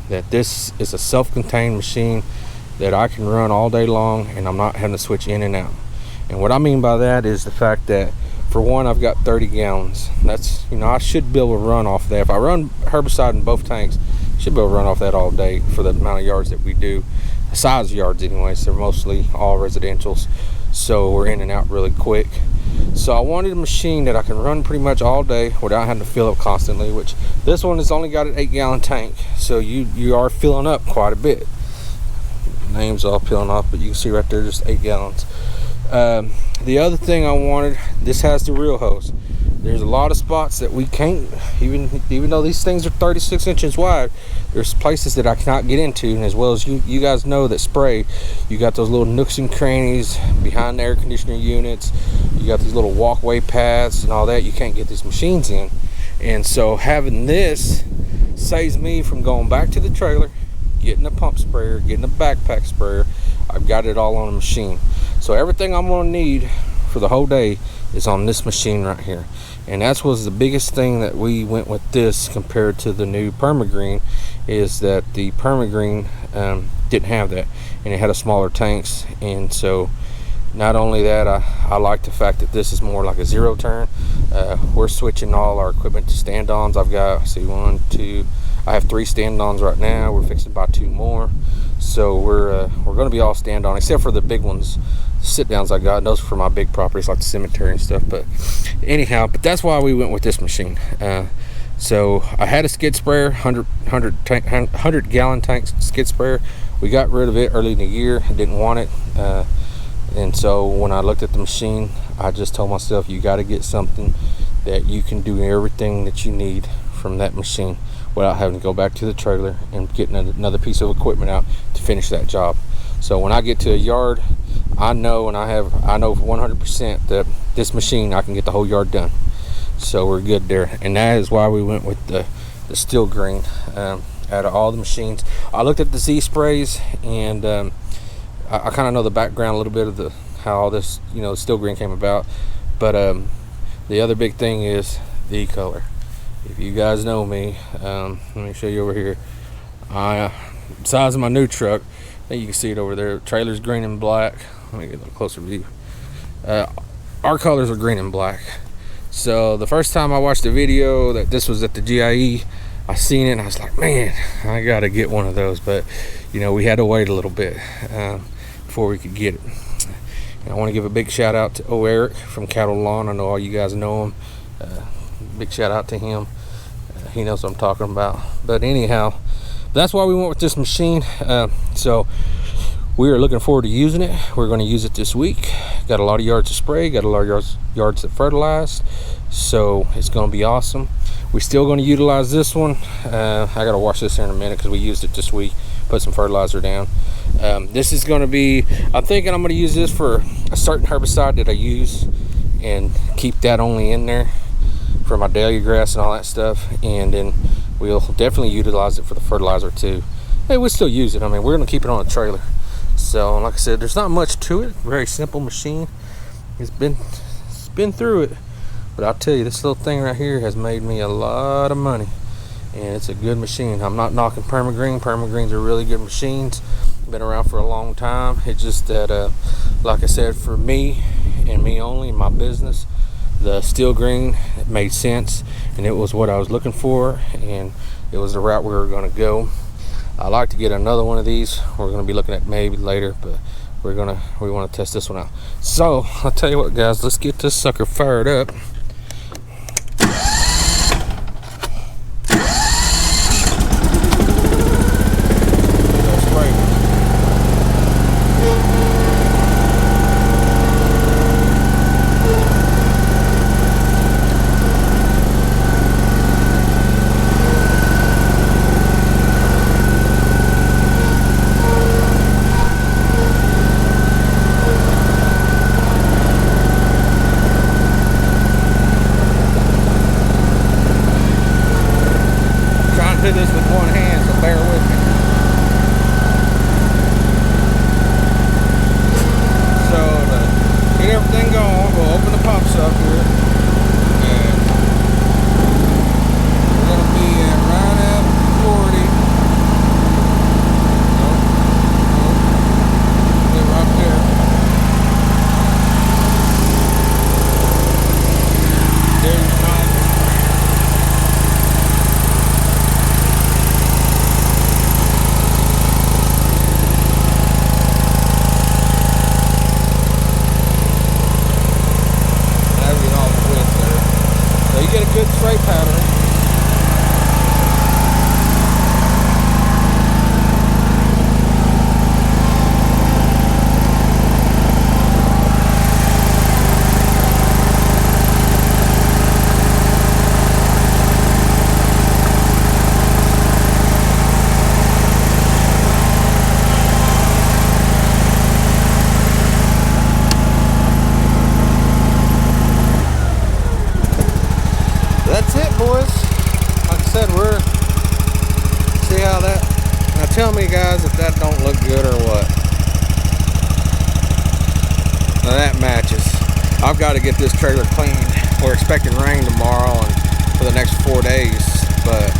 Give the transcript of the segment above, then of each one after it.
that this is a self-contained machine that I can run all day long, and I'm not having to switch in and out. And what I mean by that is the fact that, for one, I've got 30 gallons. That's, I should be able to run off that. If I run herbicide in both tanks, I should be able to run off that all day for the amount of yards that we do. Size yards anyways, they're mostly all residentials, so we're in and out really quick. So I wanted a machine that I can run pretty much all day without having to fill up constantly, which this one has only got an 8-gallon tank, so you are filling up quite a bit. Name's all peeling off, but you can see right there, just 8 gallons. The other thing I wanted, this has the reel hose. There's a lot of spots that we can't, even though these things are 36 inches wide, there's places that I cannot get into. And as well as you guys know that spray, you got those little nooks and crannies behind the air conditioner units. You got these little walkway paths and all that. You can't get these machines in. And so having this saves me from going back to the trailer, getting a pump sprayer, getting a backpack sprayer. I've got it all on a machine. So everything I'm gonna need for the whole day is on this machine right here. And that was the biggest thing that we went with this compared to the new Permagreen, is that the Permagreen didn't have that, and it had a smaller tanks. And so not only that, I like the fact that this is more like a zero turn. We're switching all our equipment to stand-ons. I've got, I have 3 stand-ons right now. We're fixing to buy 2 more. So we're going to be all stand-on, except for the big ones, the sit-downs I got. Those are for my big properties like the cemetery and stuff. But anyhow, that's why we went with this machine. So I had a skid sprayer, 100 gallon tank skid sprayer. We got rid of it early in the year. I didn't want it. And so when I looked at the machine, I just told myself, you got to get something that you can do everything that you need from that machine without having to go back to the trailer and get another piece of equipment out to finish that job. So when I get to a yard, I know 100% that this machine, I can get the whole yard done. So we're good there. And that is why we went with the steel green out of all the machines. I looked at the Z sprays, and I kind of know the background a little bit of how all this, steel green came about. But the other big thing is the color. If you guys know me, let me show you over here. Size of my new truck, I think you can see it over there. Trailer's green and black. Let me get a little closer view. Our colors are green and black. So the first time I watched the video that this was at the GIE, I seen it and I was like, man, I gotta get one of those. But we had to wait a little bit before we could get it. And I want to give a big shout out to Eric from Cattle Lawn. I know all you guys know him. Big shout out to him. He knows what I'm talking about. But anyhow, that's why we went with this machine. So we are looking forward to using it. We're going to use it this week. Got a lot of yards to spray, got a lot of yards to fertilize. So it's going to be awesome. We're still going to utilize this one. I got to wash this here in a minute because we used it this week. Put some fertilizer down. This is going to be, I'm thinking I'm going to use this for a certain herbicide that I use and keep that only in there for my dahlia grass and all that stuff, and then we'll definitely utilize it for the fertilizer too. Hey, we'll still use it. I mean, we're gonna keep it on a trailer. So like I said, there's not much to it. Very simple machine. It's been through it, but I'll tell you, this little thing right here has made me a lot of money, and it's a good machine. I'm not knocking Permagreens are really good machines, been around for a long time. It's just that like I said, for me and me only in my business, the steel green made sense, and it was what I was looking for, and it was the route we were going to go. I like to get another one of these. We're going to be looking at maybe later, but we want to test this one out. So I'll tell you what, guys, let's get this sucker fired up. tell me, guys, if that don't look good or what. Now that matches. I've got to get this trailer cleaned. We're expecting rain tomorrow and for the next 4 days, but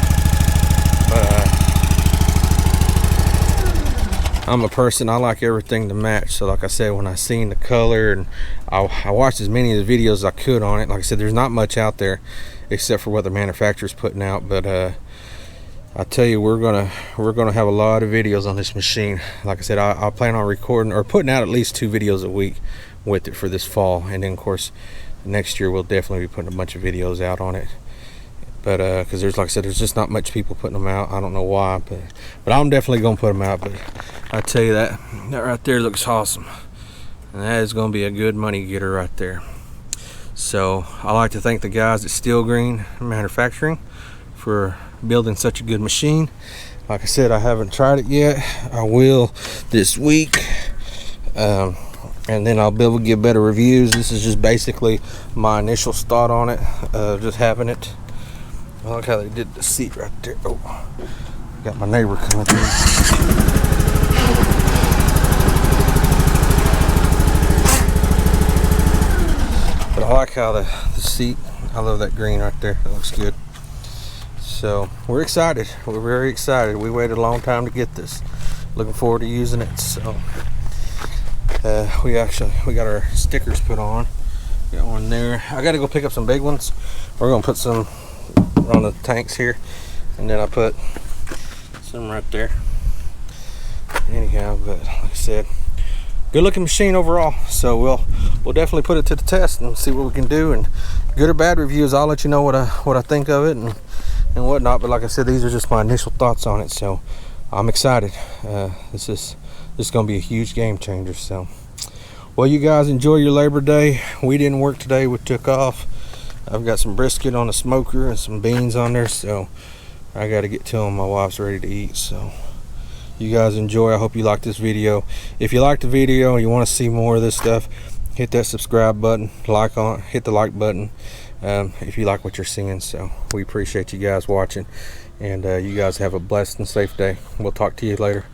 I'm a person, I like everything to match. So like I said, when I seen the color, and I watched as many of the videos as I could on it. Like I said, there's not much out there except for what the manufacturer's putting out, but I tell you, we're gonna have a lot of videos on this machine. Like I said, I plan on recording or putting out at least 2 videos a week with it for this fall, and then of course next year we'll definitely be putting a bunch of videos out on it. But because there's, like I said, there's just not much people putting them out. I don't know why, but I'm definitely gonna put them out. But I tell you, that right there looks awesome, and that is gonna be a good money getter right there. So I like to thank the guys at Steel Green Manufacturing for building such a good machine. Like I said, I haven't tried it yet. I will this week, and then I'll be able to give better reviews. This is just basically my initial thought on it, just having it. I like how they did the seat right there. Oh, got my neighbor coming through. But I like how the seat, I love that green right there. It looks good. So we're excited. We're very excited. We waited a long time to get this. Looking forward to using it. So we got our stickers put on. Got one there. I got to go pick up some big ones. We're gonna put some on the tanks here, and then I put some right there. Anyhow, but like I said, good looking machine overall. So we'll definitely put it to the test and see what we can do. And good or bad reviews, I'll let you know what I think of it and whatnot. But like I said, these are just my initial thoughts on it. So I'm excited. This is gonna be a huge game changer. So, well, you guys enjoy your Labor Day. We didn't work today. We took off. I've got some brisket on the smoker and some beans on there, so I got to get to them. My wife's ready to eat. So you guys enjoy. I hope you liked this video. If you liked the video and you want to see more of this stuff, hit that subscribe button, hit the like button if you like what you're seeing. So we appreciate you guys watching, and you guys have a blessed and safe day. We'll talk to you later.